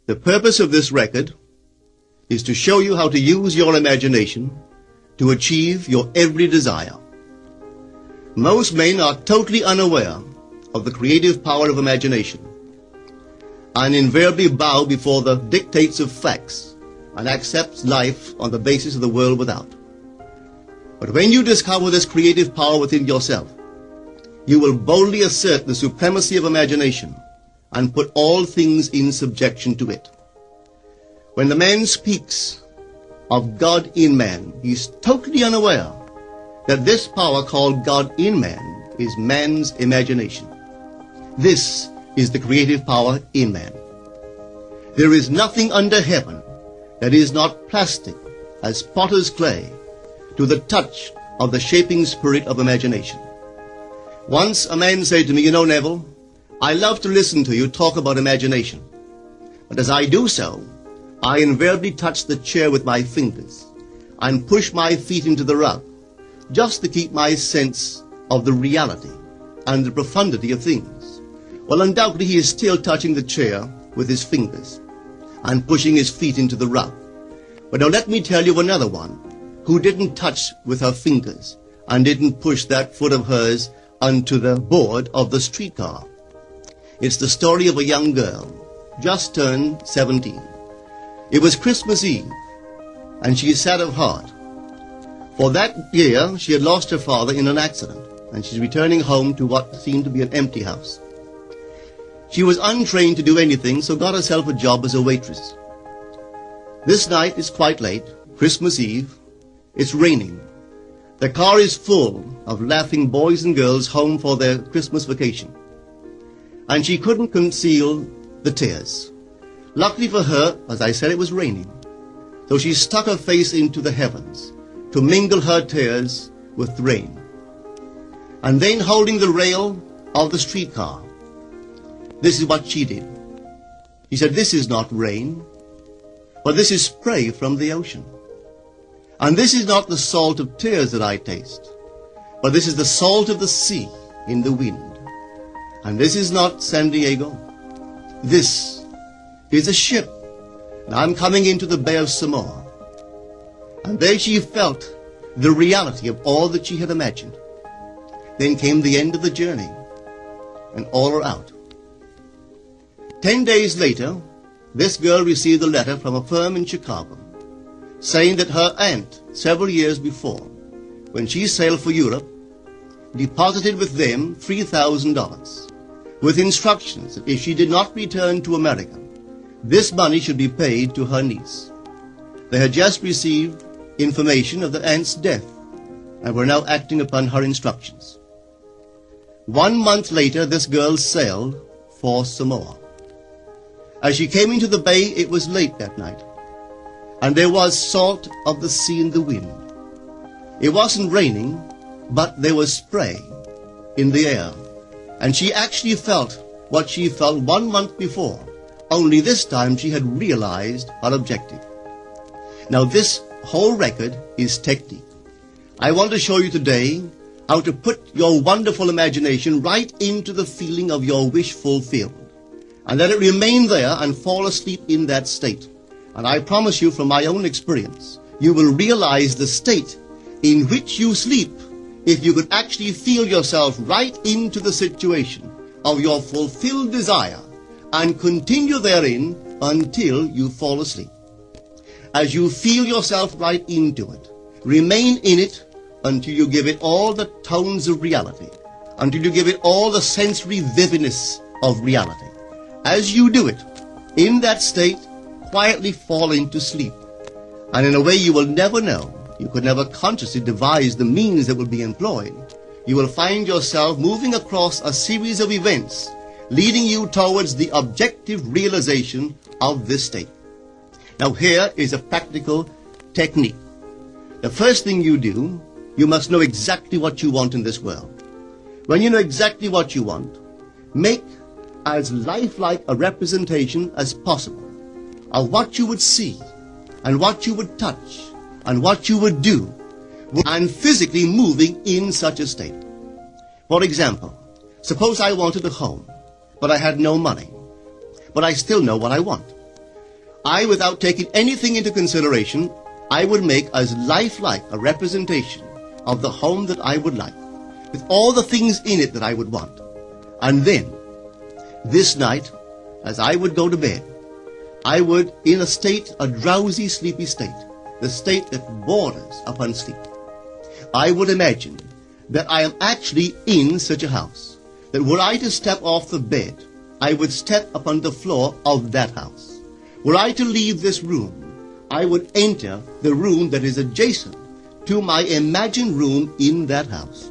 The purpose of this record is to show you how to use your imagination to achieve your every desire. Most men are totally unaware of the creative power of imagination and invariably bow before the dictates of facts and accept life on the basis of the world without. But when you discover this creative power within yourself, you will boldly assert the supremacy of imagination and put all things in subjection to it. When the man speaks of God in man, he is totally unaware that this power called God in man is man's imagination. This is the creative power in man. There is nothing under heaven that is not plastic as potter's clay to the touch of the shaping spirit of imagination. Once a man said to me, "You know, Neville, I love to listen to you talk about imagination. But as I do so, I invariably touch the chair with my fingers and push my feet into the rug just to keep my sense of the reality and the profundity of things." Well, undoubtedly he is still touching the chair with his fingers and pushing his feet into the rug. But now let me tell you another one who didn't touch with her fingers and didn't push that foot of hers onto the board of the streetcar. It's the story of a young girl, just turned 17. It was Christmas Eve, and she is sad of heart. For that year, she had lost her father in an accident, and she's returning home to what seemed to be an empty house. She was untrained to do anything, so got herself a job as a waitress. This night is quite late, Christmas Eve. It's raining. The car is full of laughing boys and girls home for their Christmas vacation. And she couldn't conceal the tears. Luckily for her, as I said, it was raining. So she stuck her face into the heavens to mingle her tears with the rain. And then holding the rail of the streetcar, this is what she did. She said, "This is not rain, but this is spray from the ocean. And this is not the salt of tears that I taste, but this is the salt of the sea in the wind. And this is not San Diego. This is a ship, and I'm coming into the Bay of Samoa." And there she felt the reality of all that she had imagined. Then came the end of the journey, and all are out. 10 days later, this girl received a letter from a firm in Chicago saying that her aunt, several years before, when she sailed for Europe, deposited with them $3,000 with instructions that if she did not return to America, this money should be paid to her niece. They had just received information of the aunt's death and were now acting upon her instructions. 1 month later, this girl sailed for Samoa. As she came into the bay, it was late that night, and there was salt of the sea in the wind. It wasn't raining, but there was spray in the air, and she actually felt what she felt 1 month before, only this time she had realized her objective. Now this whole record is technique. I want to show you today how to put your wonderful imagination right into the feeling of your wish fulfilled, and let it remain there and fall asleep in that state. And I promise you from my own experience, you will realize the state in which you sleep if you could actually feel yourself right into the situation of your fulfilled desire and continue therein until you fall asleep. As you feel yourself right into it, remain in it until you give it all the tones of reality, until you give it all the sensory vividness of reality. As you do it, in that state, quietly fall into sleep. And in a way you will never know, you could never consciously devise the means that will be employed, you will find yourself moving across a series of events leading you towards the objective realization of this state. Now here is a practical technique. The first thing you do, you must know exactly what you want in this world. When you know exactly what you want, make as lifelike a representation as possible of what you would see and what you would touch and what you would do and physically moving in such a state. For example, suppose I wanted a home, but I had no money, but I still know what I want. without taking anything into consideration, I would make as lifelike a representation of the home that I would like, with all the things in it that I would want. And then, this night, as I would go to bed, I would, in a drowsy, sleepy state, the state that borders upon sleep, I would imagine that I am actually in such a house, that were I to step off the bed, I would step upon the floor of that house. Were I to leave this room, I would enter the room that is adjacent to my imagined room in that house.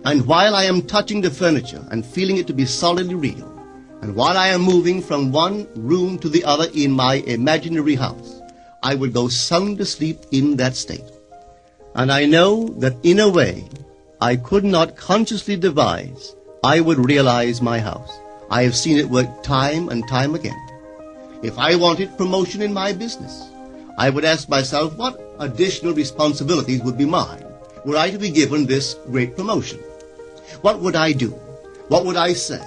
And while I am touching the furniture and feeling it to be solidly real, and while I am moving from one room to the other in my imaginary house, I would go sound asleep in that state. And I know that in a way I could not consciously devise, I would realize my house. I have seen it work time and time again. If I wanted promotion in my business, I would ask myself what additional responsibilities would be mine were I to be given this great promotion. What would I do? What would I say?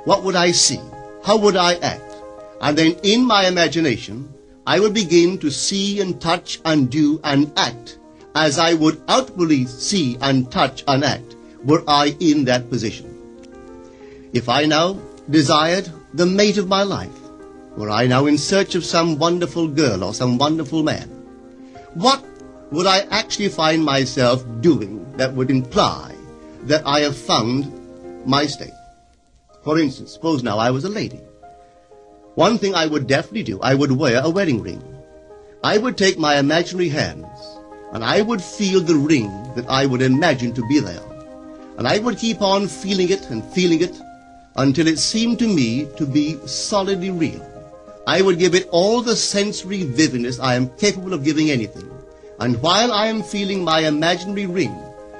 What would I see? How would I act? And then in my imagination, I would begin to see and touch and do and act as I would outwardly see and touch and act were I in that position. If I now desired the mate of my life, were I now in search of some wonderful girl or some wonderful man, what would I actually find myself doing that would imply that I have found my state? For instance, suppose now I was a lady. One thing I would definitely do, I would wear a wedding ring. I would take my imaginary hands and I would feel the ring that I would imagine to be there. And I would keep on feeling it until it seemed to me to be solidly real. I would give it all the sensory vividness I am capable of giving anything. And while I am feeling my imaginary ring,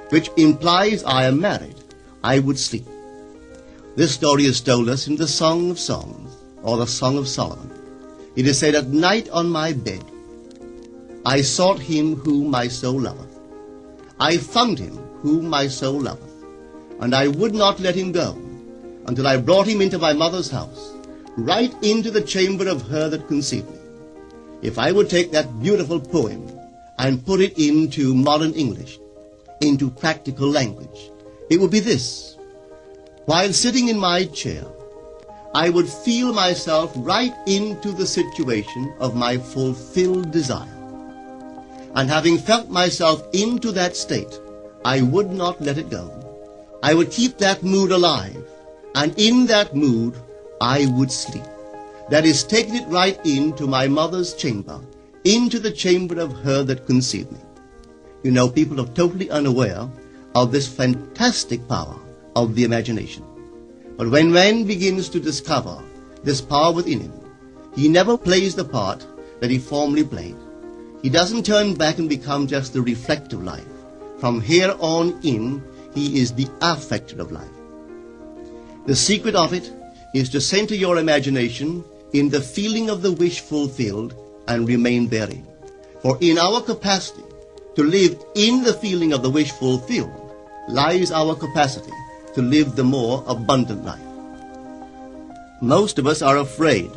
which implies I am married, I would sleep. This story is told us in the Song of Songs, or the Song of Solomon. It is said, "At night on my bed, I sought him whom my soul loveth. I found him whom my soul loveth, and I would not let him go, until I brought him into my mother's house, right into the chamber of her that conceived me." If I would take that beautiful poem and put it into modern English, into practical language, it would be this. While sitting in my chair, I would feel myself right into the situation of my fulfilled desire. And having felt myself into that state, I would not let it go. I would keep that mood alive, and in that mood, I would sleep. That is, taking it right into my mother's chamber, into the chamber of her that conceived me. You know, people are totally unaware of this fantastic power of the imagination. But when man begins to discover this power within him, he never plays the part that he formerly played. He doesn't turn back and become just the reflective life. From here on in, he is the affecter of life. The secret of it is to center your imagination in the feeling of the wish fulfilled and remain therein. For in our capacity to live in the feeling of the wish fulfilled lies our capacity to live the more abundant life. Most of us are afraid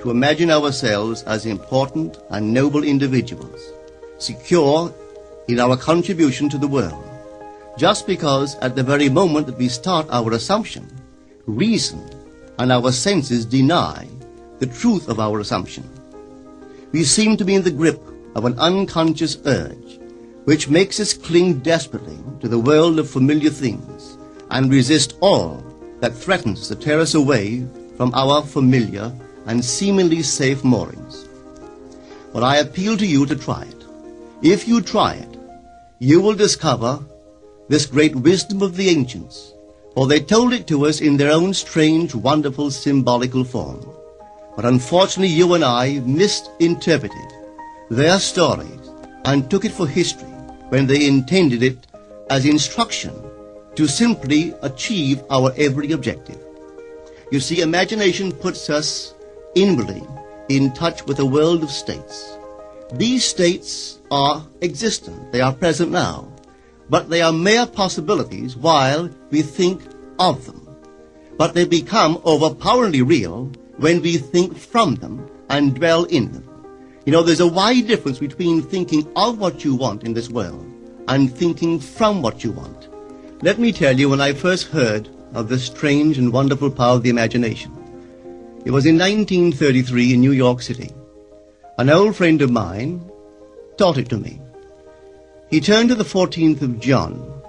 to imagine ourselves as important and noble individuals, secure in our contribution to the world, just because at the very moment that we start our assumption, reason and our senses deny the truth of our assumption. We seem to be in the grip of an unconscious urge which makes us cling desperately to the world of familiar things and resist all that threatens to tear us away from our familiar and seemingly safe moorings. But I appeal to you to try it. If you try it, you will discover this great wisdom of the ancients, for they told it to us in their own strange, wonderful, symbolical form. But unfortunately, you and I misinterpreted their stories and took it for history when they intended it as instruction to simply achieve our every objective. You see, imagination puts us inwardly in touch with a world of states. These states are existent, they are present now, but they are mere possibilities while we think of them. But they become overpoweringly real when we think from them and dwell in them. You know, there's a wide difference between thinking of what you want in this world and thinking from what you want. Let me tell you, when I first heard of the strange and wonderful power of the imagination, it was in 1933 in New York City. An old friend of mine taught it to me. He turned to the 14th of John,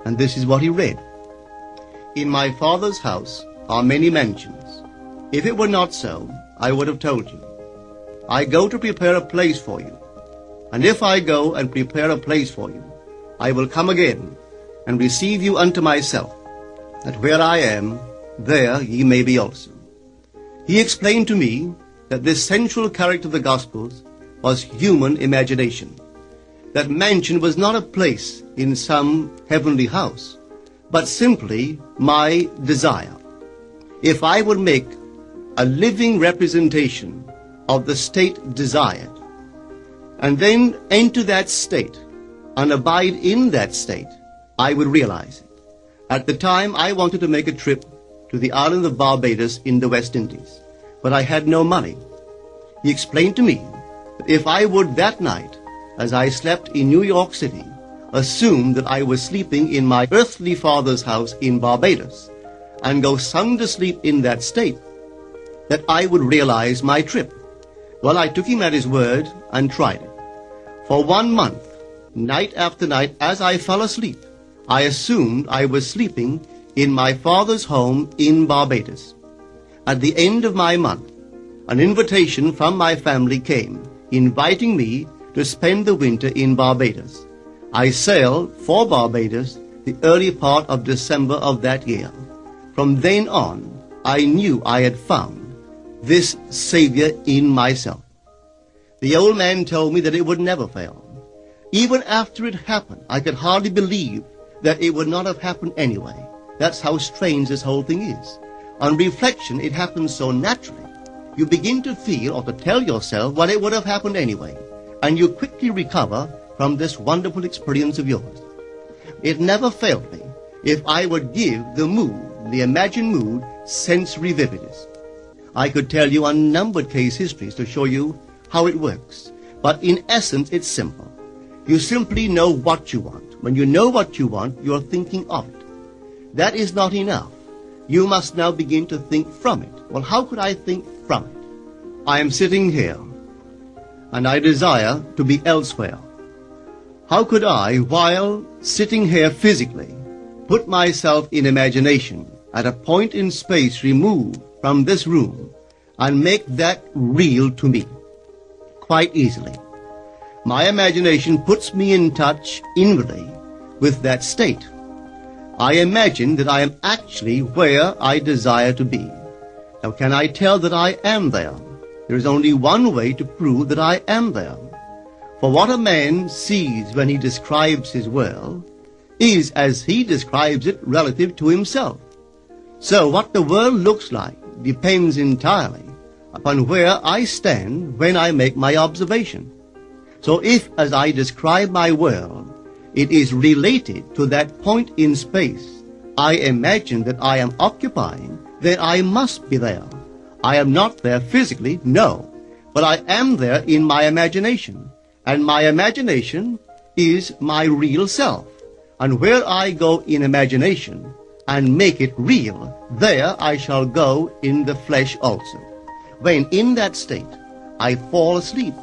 and this is what he read. In my Father's house are many mansions. If it were not so, I would have told you. I go to prepare a place for you. And if I go and prepare a place for you, I will come again and receive you unto myself, that where I am, there ye may be also. He explained to me that this central character of the Gospels was human imagination. That mansion was not a place in some heavenly house, but simply my desire. If I would make a living representation of the state desired, and then enter that state and abide in that state, I would realize it. At the time, I wanted to make a trip to the island of Barbados in the West Indies, but I had no money. He explained to me that if I would that night, as I slept in New York City, assume that I was sleeping in my earthly father's house in Barbados, and go sound asleep in that state, that I would realize my trip. Well, I took him at his word and tried it. For 1 month, night after night, as I fell asleep, I assumed I was sleeping in my father's home in Barbados. At the end of my month, an invitation from my family came, inviting me to spend the winter in Barbados. I sailed for Barbados the early part of December of that year. From then on, I knew I had found this Savior in myself. The old man told me that it would never fail. Even after it happened, I could hardly believe that it would not have happened anyway. That's how strange this whole thing is. On reflection, it happens so naturally. You begin to feel or to tell yourself, well, it would have happened anyway. And you quickly recover from this wonderful experience of yours. It never failed me if I would give the mood, the imagined mood, sensory vividness. I could tell you unnumbered case histories to show you how it works. But in essence, it's simple. You simply know what you want. When you know what you want, you're thinking of it. That is not enough. You must now begin to think from it. Well, how could I think from it? I am sitting here, and I desire to be elsewhere. How could I, while sitting here physically, put myself in imagination at a point in space removed from this room and make that real to me? Quite easily. My imagination puts me in touch inwardly with that state. I imagine that I am actually where I desire to be. Now, can I tell that I am there? There is only one way to prove that I am there. For what a man sees when he describes his world is as he describes it relative to himself. So what the world looks like depends entirely upon where I stand when I make my observation. So if, as I describe my world, it is related to that point in space I imagine that I am occupying, then I must be there. I am not there physically, no, but I am there in my imagination, and my imagination is my real self. And where I go in imagination and make it real, there I shall go in the flesh also. When in that state I fall asleep,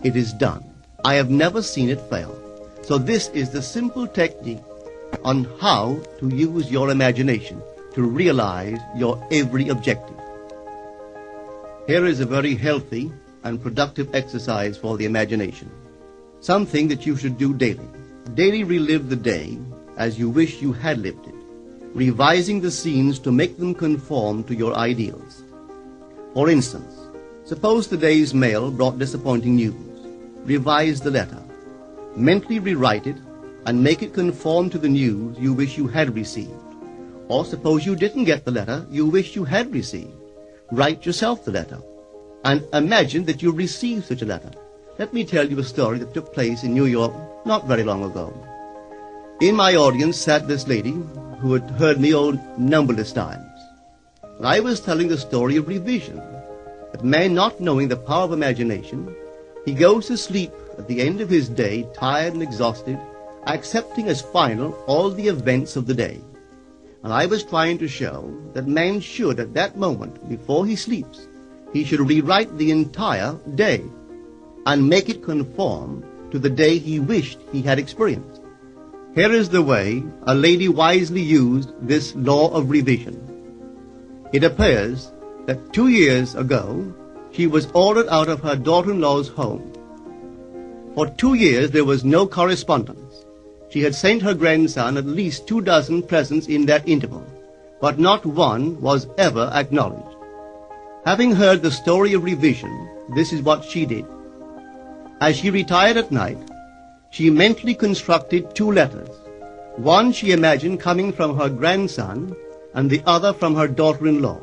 it is done. I have never seen it fail. So this is the simple technique on how to use your imagination to realize your every objective. Here is a very healthy and productive exercise for the imagination. Something that you should do daily. Daily relive the day as you wish you had lived it, revising the scenes to make them conform to your ideals. For instance, suppose the day's mail brought disappointing news. Revise the letter. Mentally rewrite it and make it conform to the news you wish you had received. Or suppose you didn't get the letter you wish you had received. Write yourself the letter and imagine that you received such a letter. Let me tell you a story that took place in New York not very long ago. In my audience sat this lady who had heard me numberless times. And I was telling the story of revision, that man, not knowing the power of imagination, He goes to sleep at the end of his day, tired and exhausted, accepting as final all the events of the day. And I was trying to show that man should, at that moment, before he sleeps, he should rewrite the entire day and make it conform to the day he wished he had experienced. Here is the way a lady wisely used this law of revision. It appears that 2 years ago, she was ordered out of her daughter-in-law's home. For 2 years there was no correspondence. She had sent her grandson at least 24 presents in that interval, but not one was ever acknowledged. Having heard the story of revision, this is what she did. As she retired at night, she mentally constructed 2 letters. One she imagined coming from her grandson, and the other from her daughter-in-law.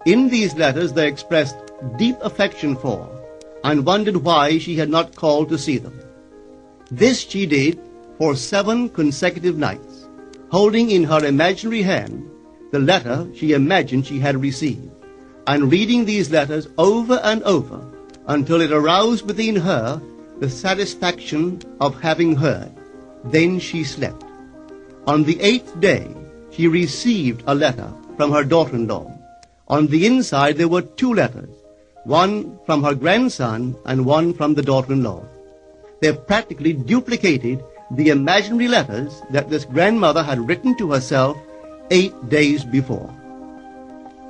In these letters they expressed deep affection for, and wondered why she had not called to see them. This she did for 7 consecutive nights, holding in her imaginary hand the letter she imagined she had received, and reading these letters over and over until it aroused within her the satisfaction of having heard. Then she slept. On the 8th day, she received a letter from her daughter-in-law. On the inside there were 2 letters, one from her grandson and one from the daughter-in-law. They practically duplicated the imaginary letters that this grandmother had written to herself 8 days before.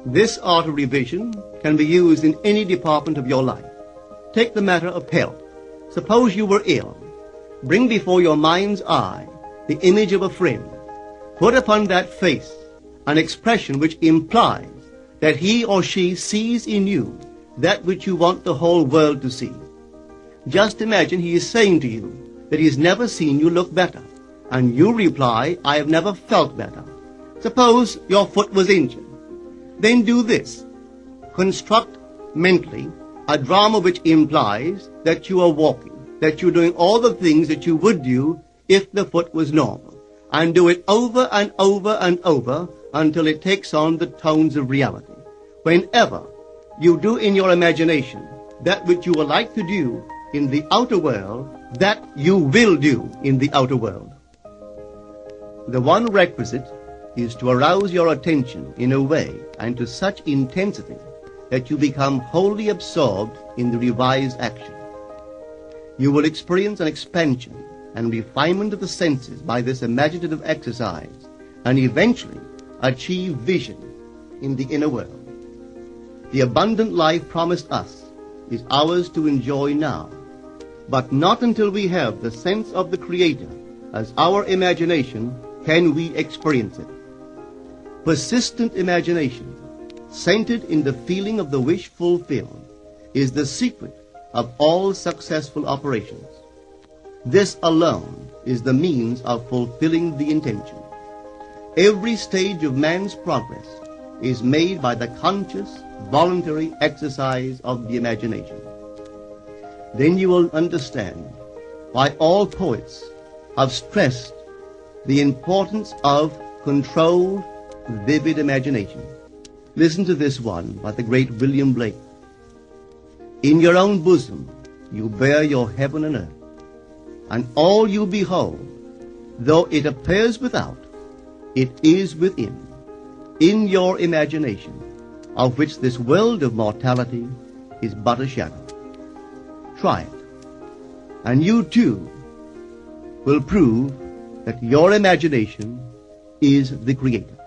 This art of revision can be used in any department of your life. Take the matter of health. Suppose you were ill. Bring before your mind's eye the image of a friend. Put upon that face an expression which implies that he or she sees in you that which you want the whole world to see. Just imagine he is saying to you that he has never seen you look better, and you reply, I have never felt better. Suppose your foot was injured. Then do this. Construct mentally a drama which implies that you are walking, that you're doing all the things that you would do if the foot was normal, and do it over and over and over until it takes on the tones of reality. Whenever you do in your imagination that which you would like to do in the outer world, that you will do in the outer world. The one requisite is to arouse your attention in a way and to such intensity that you become wholly absorbed in the revised action. You will experience an expansion and refinement of the senses by this imaginative exercise, and eventually achieve vision in the inner world. The abundant life promised us is ours to enjoy now, but not until we have the sense of the Creator as our imagination can we experience it. Persistent imagination, centered in the feeling of the wish fulfilled, is the secret of all successful operations. This alone is the means of fulfilling the intention. Every stage of man's progress is made by the conscious, voluntary exercise of the imagination. Then you will understand why all poets have stressed the importance of controlled, vivid imagination. Listen to this one by the great William Blake. In your own bosom you bear your heaven and earth, and all you behold, though it appears without, it is within, in your imagination, of which this world of mortality is but a shadow. Try it, and you too will prove that your imagination is the Creator.